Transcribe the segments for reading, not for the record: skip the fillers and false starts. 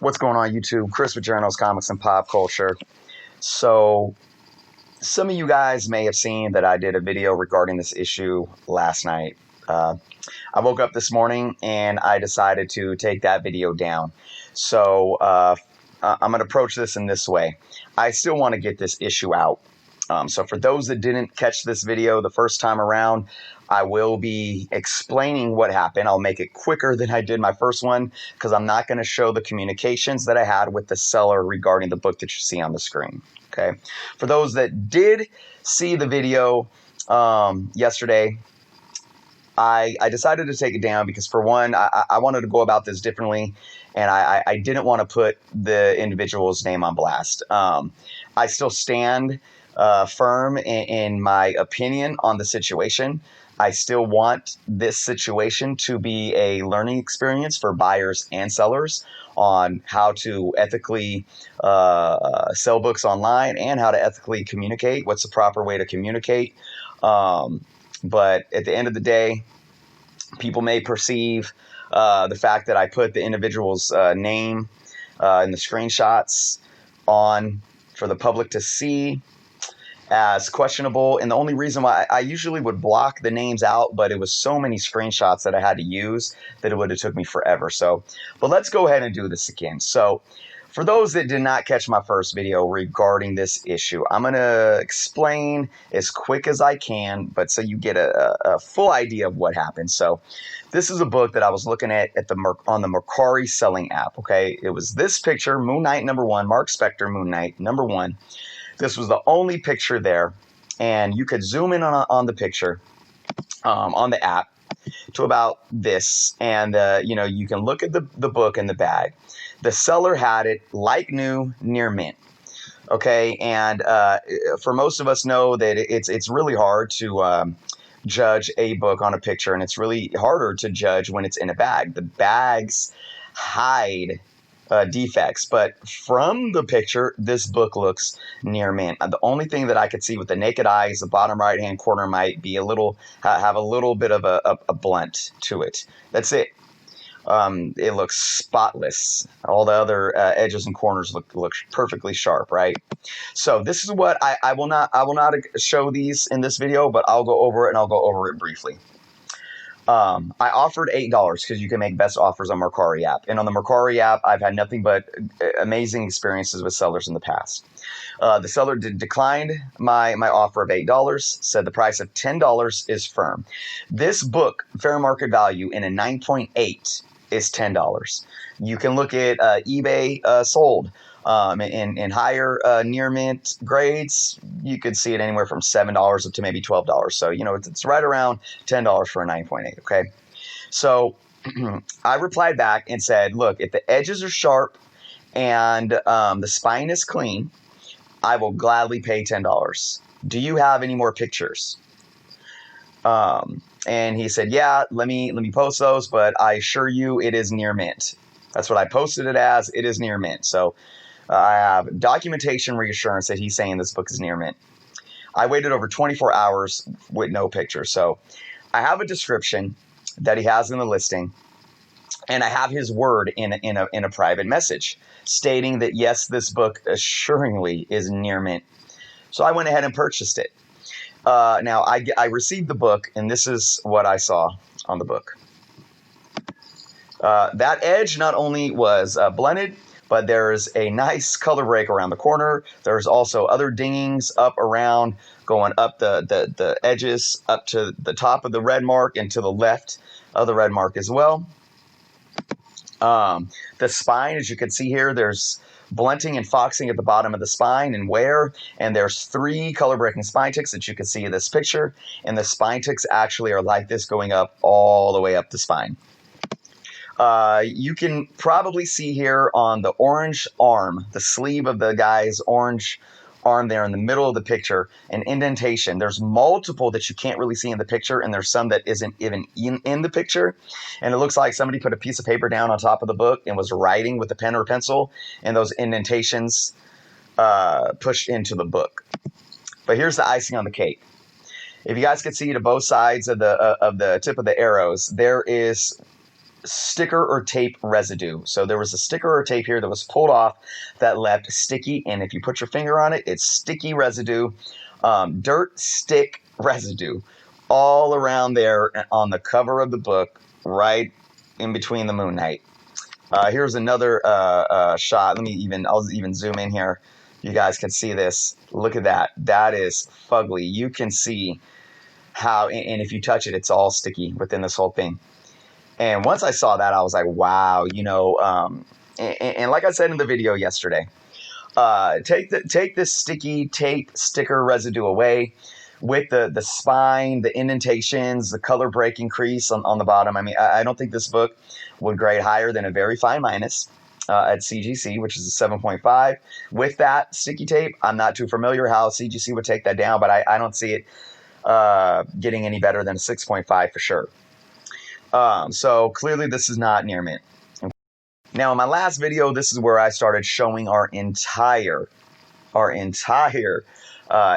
What's going on YouTube? Chris with Journals, Comics, and Pop Culture. So, some of you guys may have seen that I did a video regarding this issue last night. I woke up this morning and I decided to take that video down. So, I'm going to approach this in this way. I still want to get this issue out. So for those that didn't catch this video the first time around, I will be explaining what happened. I'll make it quicker than I did my first one because I'm not going to show the communications that I had with the seller regarding the book that you see on the screen. Okay. For those that did see the video yesterday, I decided to take it down because, for one, I wanted to go about this differently, and I didn't want to put the individual's name on blast. I still stand firm in my opinion on the situation. I still want this situation to be a learning experience for buyers and sellers on how to ethically sell books online and how to ethically communicate. What's the proper way to communicate? But at the end of the day, people may perceive the fact that I put the individual's name in the screenshots on for the public to see as questionable. And the only reason why I usually would block the names out, but it was so many screenshots that I had to use that it would have took me forever. So, but let's go ahead and do this again. So, for those that did not catch my first video regarding this issue, I'm going to explain as quick as I can, but so you get a full idea of what happened. So this is a book that I was looking at on the Mercari selling app. Okay, it was this picture, Moon Knight #1, Mark Spector, Moon Knight #1. This was the only picture there, and you could zoom in on the picture on the app to about this, and you can look at the book in the bag. The seller had it like new, near mint. Okay, and for most of us know that it's really hard to judge a book on a picture, and it's really harder to judge when it's in a bag. The bags hide defects, but from the picture, this book looks near mint. The only thing that I could see with the naked eye is the bottom right hand corner might be have a little bit of a blunt to it. That's it. It looks spotless. All the other edges and corners look perfectly sharp, right? So this is what I will not show these in this video, but I'll go over it, and I'll go over it briefly. I offered $8 because you can make best offers on Mercari app. And on the Mercari app, I've had nothing but amazing experiences with sellers in the past. The seller declined my offer of $8, said the price of $10 is firm. This book, fair market value in a 9.8 is $10. You can look at eBay sold. In higher near mint grades, you could see it anywhere from $7 up to maybe $12. So, it's right around $10 for a 9.8. Okay. So I replied back and said, look, if the edges are sharp and the spine is clean, I will gladly pay $10. Do you have any more pictures? And he said, yeah, let me post those, but I assure you it is near mint. That's what I posted it as. It is near mint. So I have documentation reassurance that he's saying this book is near mint. I waited over 24 hours with no picture. So I have a description that he has in the listing, and I have his word in a private message stating that, yes, this book assuringly is near mint. So I went ahead and purchased it. Now, I received the book, and this is what I saw on the book. That edge not only was blended, but there's a nice color break around the corner. There's also other dingings up around, going up the edges up to the top of the red mark and to the left of the red mark as well. The spine, as you can see here, there's blunting and foxing at the bottom of the spine and wear, and there's 3 color breaking spine ticks that you can see in this picture, and the spine ticks actually are like this going up all the way up the spine. You can probably see here on the orange arm, the sleeve of the guy's orange arm there in the middle of the picture, an indentation. There's multiple that you can't really see in the picture, and there's some that isn't even in the picture. And it looks like somebody put a piece of paper down on top of the book and was writing with a pen or pencil, and those indentations pushed into the book. But here's the icing on the cake. If you guys can see to both sides of the tip of the arrows, there is sticker or tape residue. So there was a sticker or tape here that was pulled off that left sticky, and if you put your finger on it, it's sticky residue, dirt stick residue all around there on the cover of the book, right in between the Moon Knight. Here's another shot. I'll even zoom in here. You guys can see this. Look at that. That is fugly. You can see how, and if you touch it, it's all sticky within this whole thing. And once I saw that, I was like, wow, and like I said in the video yesterday, take this sticky tape sticker residue away with the spine, the indentations, the color breaking crease on the bottom. I mean, I don't think this book would grade higher than a very fine minus at CGC, which is a 7.5. With that sticky tape, I'm not too familiar how CGC would take that down, but I don't see it getting any better than a 6.5 for sure. So clearly this is not near mint. Now in my last video, this is where I started showing our entire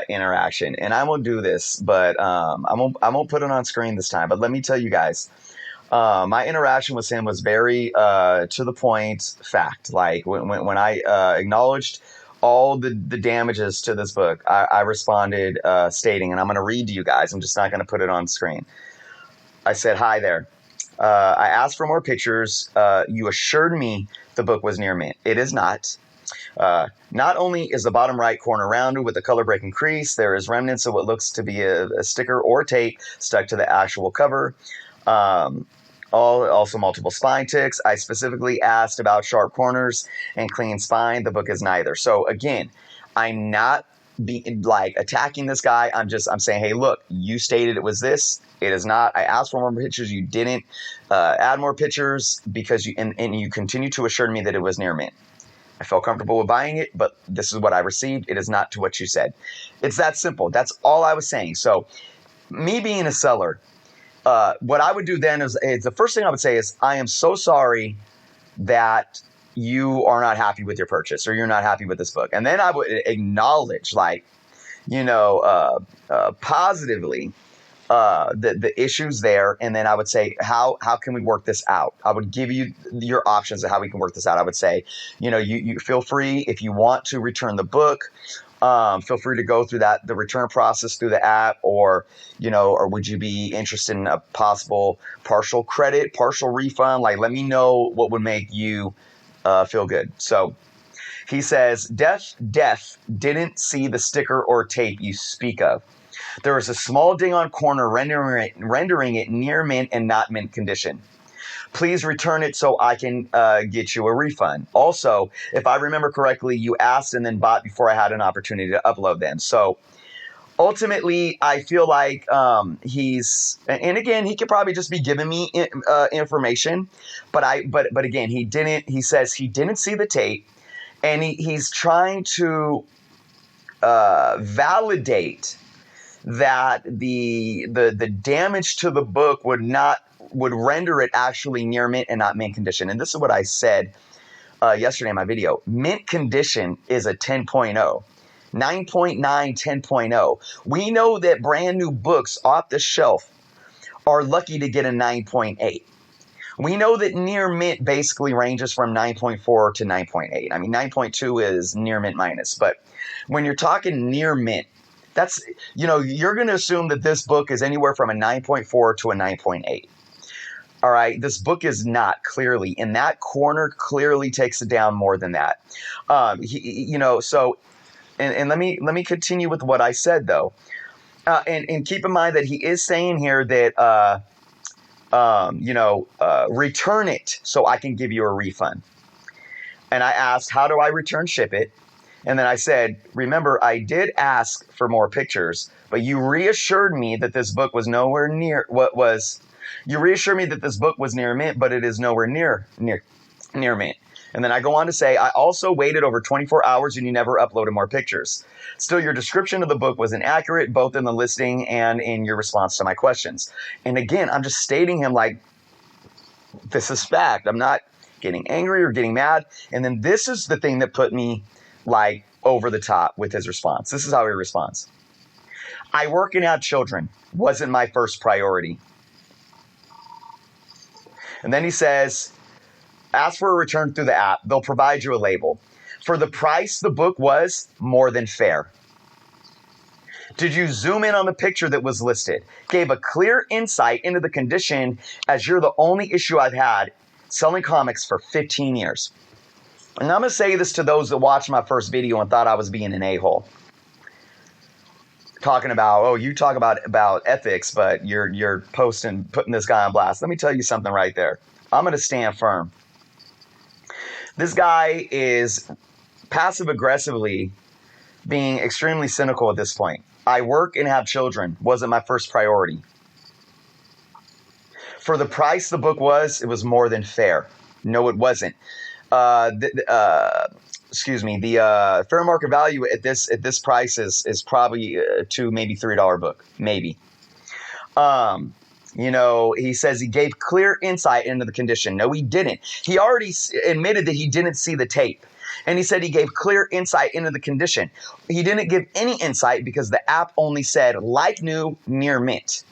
interaction, and I won't do this, but I won't put it on screen this time. But let me tell you guys, my interaction with him was very to the point fact. Like when I acknowledged all the damages to this book, I responded stating, and I'm going to read to you guys. I'm just not going to put it on screen. I said, "Hi there. I asked for more pictures. You assured me the book was near mint. It is not. Not only is the bottom right corner rounded with a color-breaking crease, there is remnants of what looks to be a sticker or tape stuck to the actual cover. Also multiple spine ticks. I specifically asked about sharp corners and clean spine. The book is neither." So again, I'm not attacking this guy. I'm saying, hey, look, you stated it was this. It is not. I asked for more pictures. You didn't add more pictures because you continue to assure me that it was near mint. I felt comfortable with buying it, but this is what I received. It is not to what you said. It's that simple. That's all I was saying. So me being a seller, what I would do then is the first thing I would say is, I am so sorry that you are not happy with your purchase or you're not happy with this book. And then I would acknowledge, positively the issues there. And then I would say, how can we work this out? I would give you your options of how we can work this out. I would say, you feel free, if you want to return the book, feel free to go through the return process through the app, or would you be interested in a possible partial credit, partial refund? Let me know what would make you feel good. So he says, Death didn't see the sticker or tape you speak of. There is a small ding on corner rendering it near mint and not mint condition. Please return it so I can get you a refund. Also, if I remember correctly, you asked and then bought before I had an opportunity to upload them. So ultimately, I feel like and again, he could probably just be giving me information, but again, he says he didn't see the tape, and he's trying to validate that the damage to the book would render it actually near mint and not mint condition. And this is what I said yesterday in my video. Mint condition is a 10.0. 9.9, 10.0. We know that brand new books off the shelf are lucky to get a 9.8. We know that near mint basically ranges from 9.4 to 9.8. I mean, 9.2 is near mint minus. But when you're talking near mint, that's, you're going to assume that this book is anywhere from a 9.4 to a 9.8. All right, this book is not, clearly. And that corner clearly takes it down more than that. So... And let me continue with what I said, though. And keep in mind that he is saying here that, return it so I can give you a refund. And I asked, how do I return ship it? And then I said, remember, I did ask for more pictures, but you reassured me that this book was nowhere near you reassured me that this book was near mint, but it is nowhere near mint. And then I go on to say, I also waited over 24 hours and you never uploaded more pictures. Still, your description of the book was inaccurate, both in the listing and in your response to my questions. And again, I'm just stating him this is fact. I'm not getting angry or getting mad. And then this is the thing that put me over the top with his response. This is how he responds. I working out children wasn't my first priority. And then he says, ask for a return through the app. They'll provide you a label. For the price the book was, more than fair. Did you zoom in on the picture that was listed? Gave a clear insight into the condition, as you're the only issue I've had selling comics for 15 years. And I'm going to say this to those that watched my first video and thought I was being an a-hole. Talking about, oh, you talk about ethics, but you're putting this guy on blast. Let me tell you something right there. I'm going to stand firm. This guy is passive-aggressively being extremely cynical at this point. I work and have children. Wasn't my first priority. For the price the book was, it was more than fair. No, it wasn't. Excuse me. The fair market value at this price is probably a $2, maybe $3 book, maybe. You know, he says he gave clear insight into the condition. No, he didn't. He already admitted that he didn't see the tape. And he said he gave clear insight into the condition. He didn't give any insight because the app only said, like new, near mint.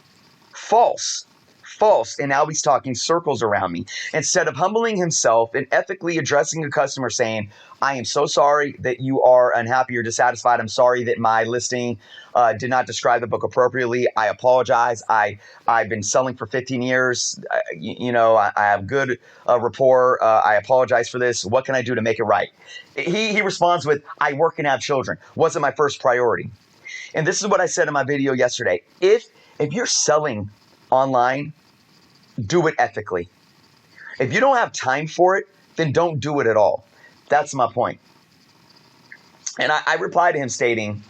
False. False. And now he's talking circles around me. Instead of humbling himself and ethically addressing a customer saying, I am so sorry that you are unhappy or dissatisfied. I'm sorry that my listing did not describe the book appropriately. I apologize. I've been selling for 15 years. I have good rapport. I apologize for this. What can I do to make it right? He responds with, I work and have children. Wasn't my first priority. And this is what I said in my video yesterday. If you're selling online, do it ethically. If you don't have time for it, then don't do it at all. That's my point. And I replied to him stating,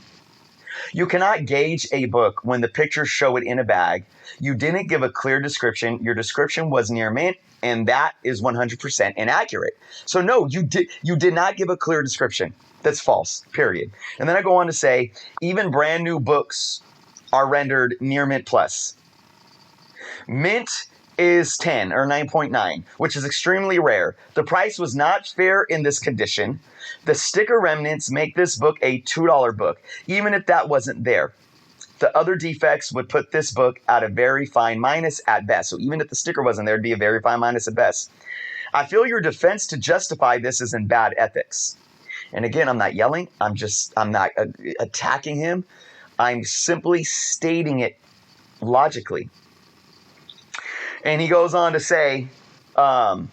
you cannot gauge a book when the pictures show it in a bag. You didn't give a clear description. Your description was near mint, and that is 100% inaccurate. So no, you did not give a clear description. That's false, period. And then I go on to say, even brand new books are rendered near mint plus. Mint is 10 or 9.9, which is extremely rare. The price was not fair in this condition. The sticker remnants make this book a $2 book, even if that wasn't there. The other defects would put this book at a very fine minus at best. So even if the sticker wasn't there, it'd be a very fine minus at best. I feel your defense to justify this is in bad ethics. And again, I'm not yelling. I'm not attacking him. I'm simply stating it logically. And he goes on to say, my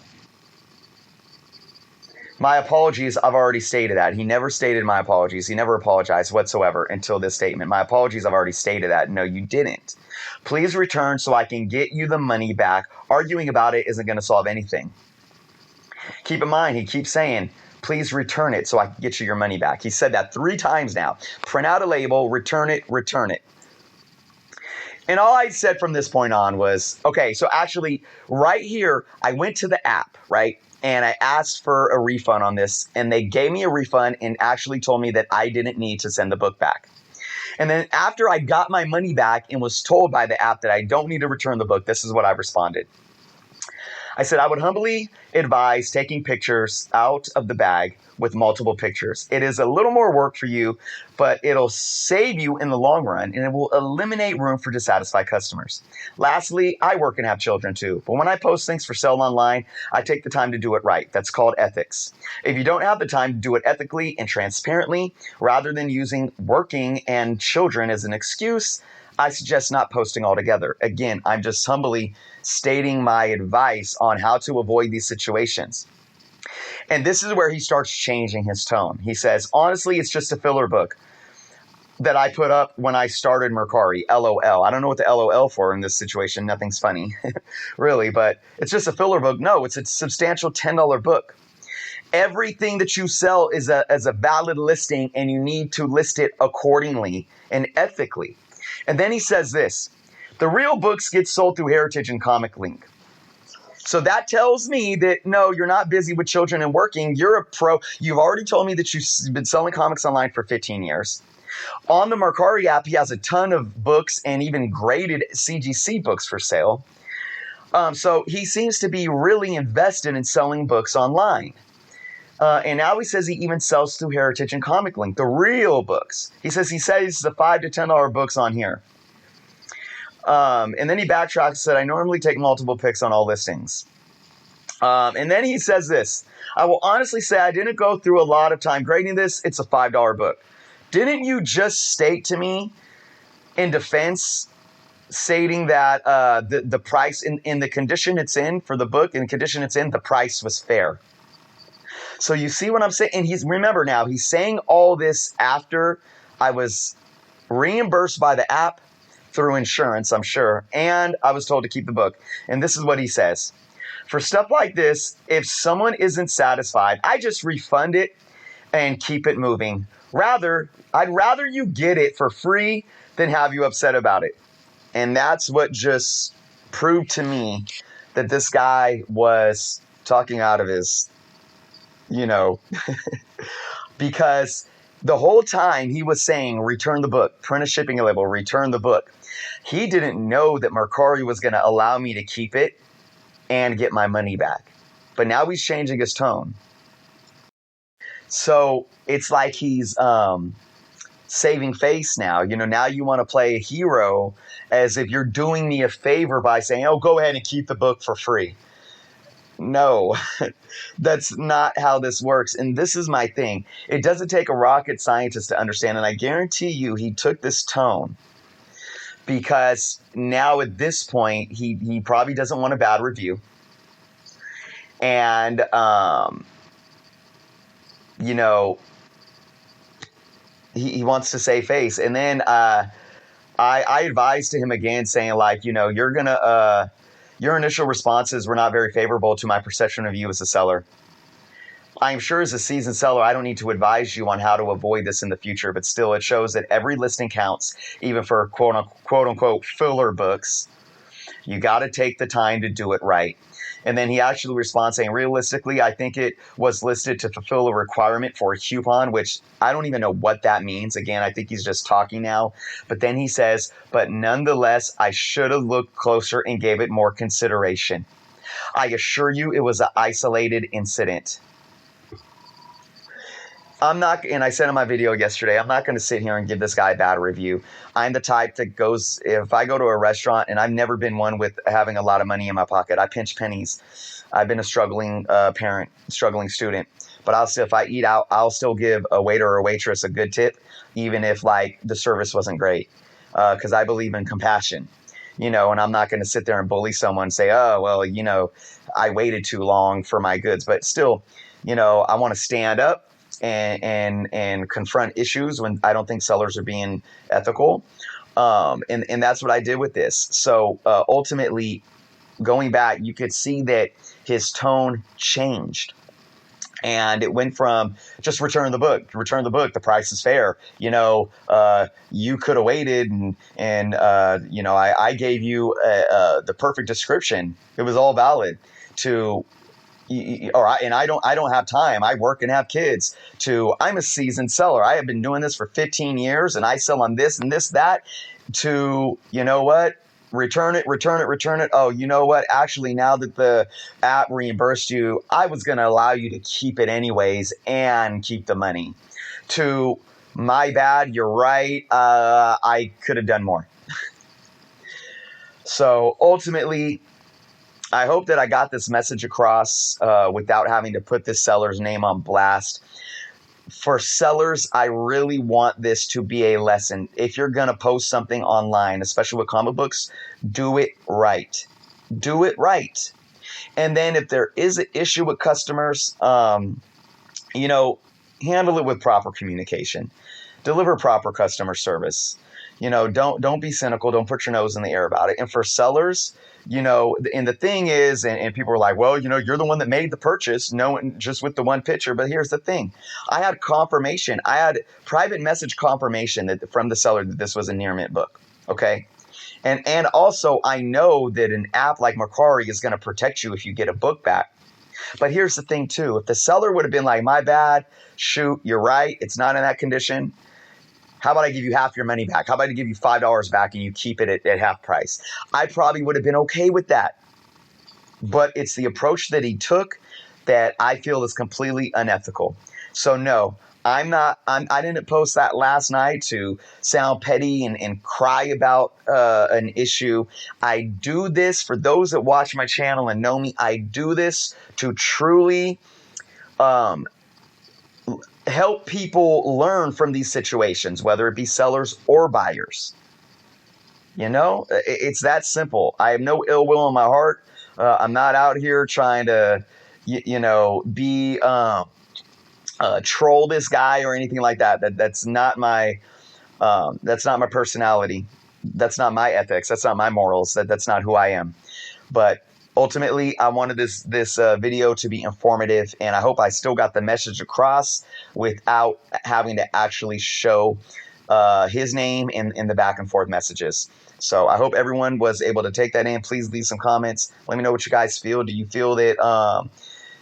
apologies, I've already stated that. He never stated my apologies. He never apologized whatsoever until this statement. My apologies, I've already stated that. No, you didn't. Please return so I can get you the money back. Arguing about it isn't going to solve anything. Keep in mind, he keeps saying, please return it so I can get you your money back. He said that 3 times now. Print out a label, return it, return it. And all I said from this point on was, okay, so actually right here, I went to the app, right? And I asked for a refund on this, and they gave me a refund and actually told me that I didn't need to send the book back. And then after I got my money back and was told by the app that I don't need to return the book, this is what I responded. I said, I would humbly advise taking pictures out of the bag with multiple pictures. It is a little more work for you, but it'll save you in the long run, and it will eliminate room for dissatisfied customers. Lastly, I work and have children too, but when I post things for sale online, I take the time to do it right. That's called ethics. If you don't have the time to do it ethically and transparently, rather than using working and children as an excuse, I suggest not posting altogether. Again, I'm just humbly stating my advice on how to avoid these situations. And this is where he starts changing his tone. He says, honestly, it's just a filler book that I put up when I started Mercari, LOL. I don't know what the LOL for in this situation. Nothing's funny, really, but it's just a filler book. No, it's a substantial $10 book. Everything that you sell is a valid listing, and you need to list it accordingly and ethically. And then he says this, the real books get sold through Heritage and Comic Link. So that tells me that, no, you're not busy with children and working. You're a pro. You've already told me that you've been selling comics online for 15 years. On the Mercari app, he has a ton of books and even graded CGC books for sale. So he seems to be really invested in selling books online. And now he says he even sells through Heritage and Comic Link, the real books. He says the $5 to $10 books on here. And then he backtracks and said, I normally take multiple picks on all listings. And then he says this: I will honestly say I didn't go through a lot of time grading this. It's a $5 book. Didn't you just state to me in defense, stating that the price in the condition it's in for the book, in the condition it's in, the price was fair? So you see what I'm saying? And remember now, he's saying all this after I was reimbursed by the app through insurance, I'm sure, and I was told to keep the book. And this is what he says: for stuff like this, if someone isn't satisfied, I just refund it and keep it moving. I'd rather you get it for free than have you upset about it. And that's what just proved to me that this guy was talking out of his, because the whole time he was saying, return the book, print a shipping label, return the book. He didn't know that Mercari was going to allow me to keep it and get my money back. But now he's changing his tone. So it's like he's saving face now. Now you want to play a hero as if you're doing me a favor by saying, oh, go ahead and keep the book for free. No, that's not how this works. And this is my thing. It doesn't take a rocket scientist to understand. And I guarantee you he took this tone because now at this point, he probably doesn't want a bad review. And, he wants to save face. And then I advised to him again, saying like, you're going to, your initial responses were not very favorable to my perception of you as a seller. I'm sure as a seasoned seller, I don't need to advise you on how to avoid this in the future, but still it shows that every listing counts, even for quote unquote filler books. You got to take the time to do it right. And then he actually responds saying, realistically, I think it was listed to fulfill a requirement for a coupon, which I don't even know what that means. Again, I think he's just talking now. But then he says, but nonetheless, I should have looked closer and gave it more consideration. I assure you it was an isolated incident. And I said in my video yesterday, I'm not going to sit here and give this guy a bad review. I'm the type that goes, if I go to a restaurant, and I've never been one with having a lot of money in my pocket, I pinch pennies. I've been a struggling parent, struggling student. But if I eat out, I'll still give a waiter or a waitress a good tip, even if like the service wasn't great, because I believe in compassion. And I'm not going to sit there and bully someone and say, oh, well, I waited too long for my goods. But still, I want to stand up and confront issues when I don't think sellers are being ethical. And that's what I did with this. So ultimately, going back, you could see that his tone changed. And it went from just return the book, the price is fair. You could have waited and I gave you the perfect description. It was all valid to, I don't have time. I work and have kids. To I'm a seasoned seller. I have been doing this for 15 years and I sell on this and this, that. To, return it. Oh, you know what? Actually, now that the app reimbursed you, I was going to allow you to keep it anyways and keep the money. To my bad, you're right. I could have done more. So ultimately, I hope that I got this message across without having to put this seller's name on blast. For sellers, I really want this to be a lesson. If you're going to post something online, especially with comic books, do it right. Do it right. And then if there is an issue with customers, handle it with proper communication. Deliver proper customer service. Don't be cynical. Don't put your nose in the air about it. And for sellers, and the thing is, and people are like, well, you're the one that made the purchase, just with the one picture. But here's the thing. I had confirmation. I had private message confirmation from the seller that this was a near mint book. Okay. And also I know that an app like Mercari is going to protect you if you get a book back. But here's the thing too. If the seller would have been like, my bad, shoot, you're right, it's not in that condition. How about I give you half your money back? How about I give you $5 back and you keep it at half price? I probably would have been okay with that. But it's the approach that he took that I feel is completely unethical. So no, I didn't post that last night to sound petty and cry about an issue. I do this, for those that watch my channel and know me, I do this to truly um, help people learn from these situations, whether it be sellers or buyers. You know, it's that simple. I have no ill will in my heart. I'm not out here trying to, be troll this guy or anything like that. That's not my personality. That's not my ethics. That's not my morals. That's not who I am. But ultimately, I wanted this video to be informative, and I hope I still got the message across without having to actually show his name in the back and forth messages. So I hope everyone was able to take that in. Please leave some comments. Let me know what you guys feel. Do you feel that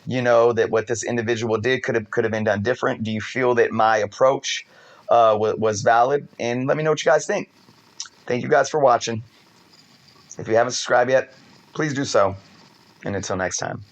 that what this individual did could have been done different? Do you feel that my approach was valid? And let me know what you guys think. Thank you guys for watching. If you haven't subscribed yet, please do so. And until next time.